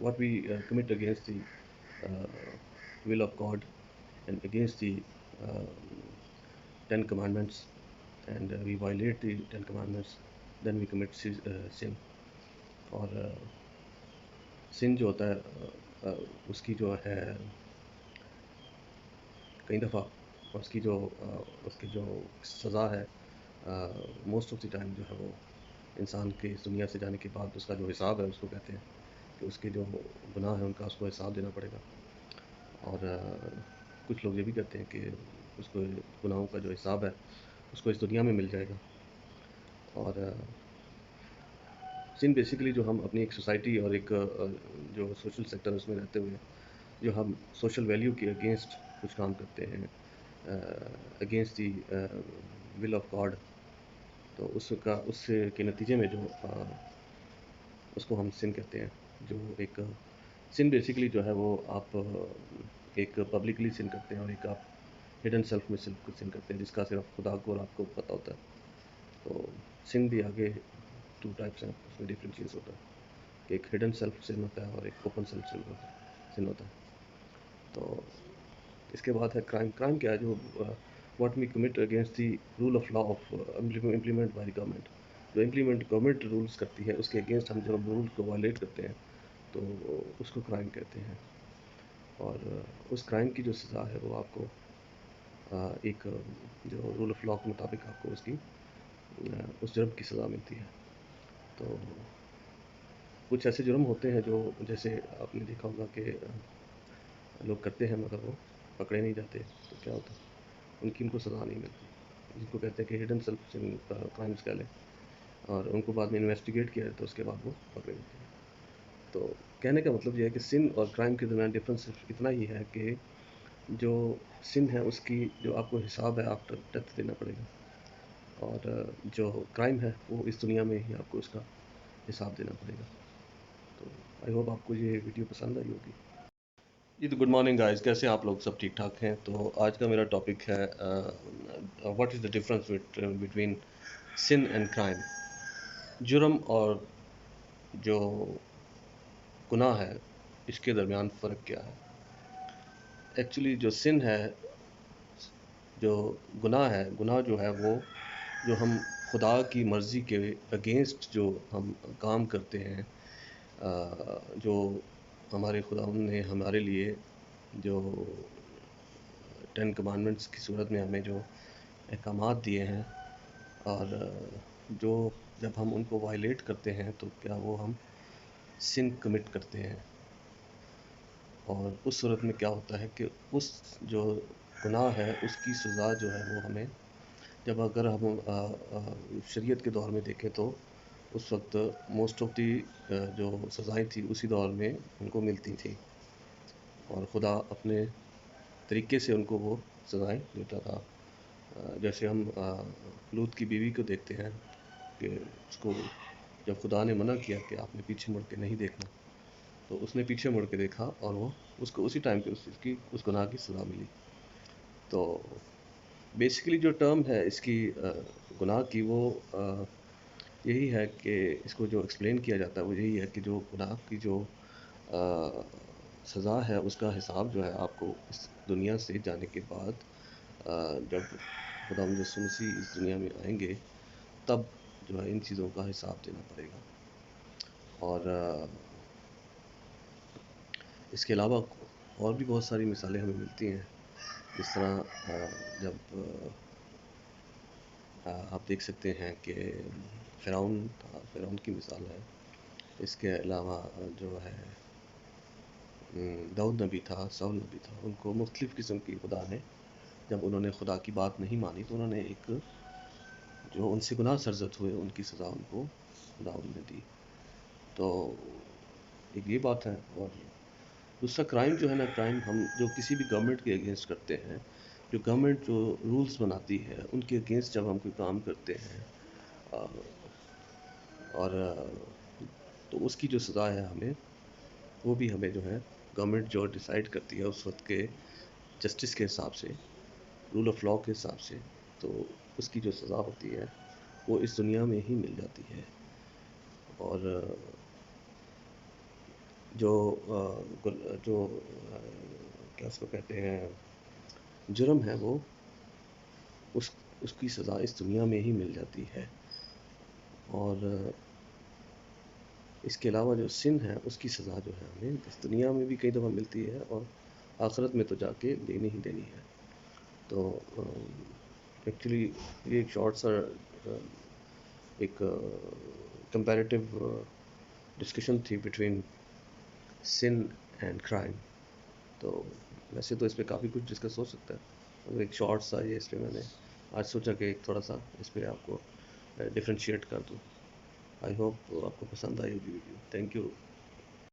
what we commit against the will of God and against the uh, Ten Commandments, and we violate the Ten Commandments, then we commit sin. اور sin جو ہوتا ہے اس کی جو ہے کئی دفعہ اس کی جو سزا ہے موسٹ آف دی ٹائم جو ہے وہ انسان کے اس دنیا سے جانے کے بعد اس کا جو حساب ہے اس کو کہتے ہیں کہ اس کے جو گناہ ہیں ان کا اس کو حساب دینا پڑے گا. اور کچھ لوگ یہ بھی کہتے ہیں کہ اس کو گناہوں کا جو حساب ہے اس کو اس دنیا میں مل جائے گا. اور سن بیسیکلی جو ہم اپنی ایک سوسائٹی اور ایک جو سوشل سیکٹر اس میں رہتے ہوئے جو ہم سوشل ویلیو کے اگینسٹ کچھ کام کرتے ہیں against the will of God, تو اس کے نتیجے میں جو اس کو ہم سن کہتے ہیں. جو ایک سن بیسیکلی جو ہے وہ آپ ایک پبلکلی سن کرتے ہیں اور ایک آپ ہڈن سیلف میں سن کرتے ہیں جس کا صرف خدا کو اور آپ کو پتہ ہوتا ہے. تو سن بھی آگے 2 ٹائپس ہیں، اس میں ڈفرینٹ چیز ہوتا ہے کہ ایک ہڈن سیلف سن ہوتا ہے اور ایک اوپن سیلف سن ہوتا ہے. تو اس کے بعد ہے کرائم کیا ہے جو what we commit against the rule of law of implement by government. جو امپلیمنٹ گورنمنٹ رولس کرتی ہے اس کے اگینسٹ ہم جب رول کو وائلیٹ کرتے ہیں تو اس کو کرائم کہتے ہیں. اور اس کرائم کی جو سزا ہے وہ آپ کو ایک جو رول آف لا کے مطابق آپ کو اس جرم کی سزا ملتی ہے. تو کچھ ایسے جرم ہوتے ہیں جو جیسے آپ نے دیکھا ہوگا کہ لوگ کرتے ہیں مگر وہ پکڑے نہیں جاتے، تو کیا ہوتا ہے ان کو سزا نہیں ملتی، جن کو کہتے ہیں کہ ہڈن سیلف کرائمس کہہ لیں، اور ان کو بعد میں انویسٹیگیٹ کیا جاتا ہے، اس کے بعد وہ پکڑے جاتے ہیں. تو کہنے کا مطلب یہ ہے کہ سن اور کرائم کے درمیان ڈفرینس صرف اتنا ہی ہے کہ جو سن ہے اس کی جو آپ کو حساب ہے آفٹر ڈیتھ دینا پڑے گا، اور جو کرائم ہے وہ اس دنیا میں ہی آپ کو اس کا حساب دینا پڑے گا. تو آئی ہوپ آپ کو یہ ویڈیو پسند آئی ہوگی. جی تو گڈ مارننگ گائز، کیسے آپ لوگ؟ سب ٹھیک ٹھاک ہیں؟ تو آج کا میرا ٹاپک ہے what is the difference between sin and crime. جرم اور جو گناہ ہے اس کے درمیان فرق کیا ہے؟ ایکچولی جو سن ہے، جو گناہ جو ہے وہ جو ہم خدا کی مرضی کے اگینسٹ جو ہم کام کرتے ہیں، جو ہمارے خدا نے ہمارے لیے جو 10 کمانڈمنٹس کی صورت میں ہمیں جو احکامات دیے ہیں، اور جو جب ہم ان کو وائلیٹ کرتے ہیں تو کیا وہ ہم سن کمٹ کرتے ہیں. اور اس صورت میں کیا ہوتا ہے کہ اس جو گناہ ہے اس کی سزا جو ہے وہ ہمیں جب اگر ہم شریعت کے دور میں دیکھیں تو اس وقت موسٹ آف دی جو سزائیں تھیں اسی دور میں ان کو ملتی تھیں، اور خدا اپنے طریقے سے ان کو وہ سزائیں دیتا تھا. جیسے ہم لوط کی بیوی کو دیکھتے ہیں کہ اس کو جب خدا نے منع کیا کہ آپ نے پیچھے مڑ کے نہیں دیکھنا، تو اس نے پیچھے مڑ کے دیکھا اور وہ اس کو اسی ٹائم پہ اس گناہ کی سزا ملی. تو بیسیکلی جو ٹرم ہے اس کی گناہ کی وہ یہی ہے کہ اس کو جو ایکسپلین کیا جاتا ہے وہ یہی ہے کہ جو گناہ کی جو سزا ہے اس کا حساب جو ہے آپ کو اس دنیا سے جانے کے بعد جب خدا یسوع مسیح اس دنیا میں آئیں گے تب جو ہے ان چیزوں کا حساب دینا پڑے گا. اور اس کے علاوہ اور بھی بہت ساری مثالیں ہمیں ملتی ہیں، جس طرح جب آپ دیکھ سکتے ہیں کہ فرعون کی مثال ہے. اس کے علاوہ جو ہے داؤد نبی تھا، سول نبی تھا، ان کو مختلف قسم کی خدا نے جب انہوں نے خدا کی بات نہیں مانی تو انہوں نے ایک جو ان سے گناہ سرزد ہوئے ان کی سزا ان کو خدا نے دی. تو ایک یہ بات ہے. اور دوسرا کرائم جو ہے نا، کرائم ہم جو کسی بھی گورنمنٹ کے اگینسٹ کرتے ہیں، جو گورنمنٹ جو رولز بناتی ہے ان کے اگینسٹ جب ہم کوئی کام کرتے ہیں اور تو اس کی جو سزا ہے ہمیں وہ بھی ہمیں جو ہے گورنمنٹ جو ڈیسائیڈ کرتی ہے اس وقت کے جسٹس کے حساب سے، رول آف لا کے حساب سے، تو اس کی جو سزا ہوتی ہے وہ اس دنیا میں ہی مل جاتی ہے. اور جو جو کیا اس کو کہتے ہیں جرم ہے وہ اس اس کی سزا اس دنیا میں ہی مل جاتی ہے، اور اس کے علاوہ جو سن ہے اس کی سزا جو ہے ہمیں اس دنیا میں بھی کئی دفعہ ملتی ہے، اور آخرت میں تو جا کے دینی ہی دینی ہے. تو ایکچولی یہ ایک شارٹ سا ایک کمپیریٹیو ڈسکشن تھی بٹوین سن اینڈ کرائم. تو ویسے تو اس پہ کافی کچھ ڈسکس ہو سکتا ہے، ایک شارٹ سا یہ اس پہ میں نے آج سوچا کہ ایک تھوڑا سا اس پہ آپ کو ڈفرینشیٹ کر دوں. آئی ہوپ آپ کو پسند آئی ہوگی ویڈیو. Thank you.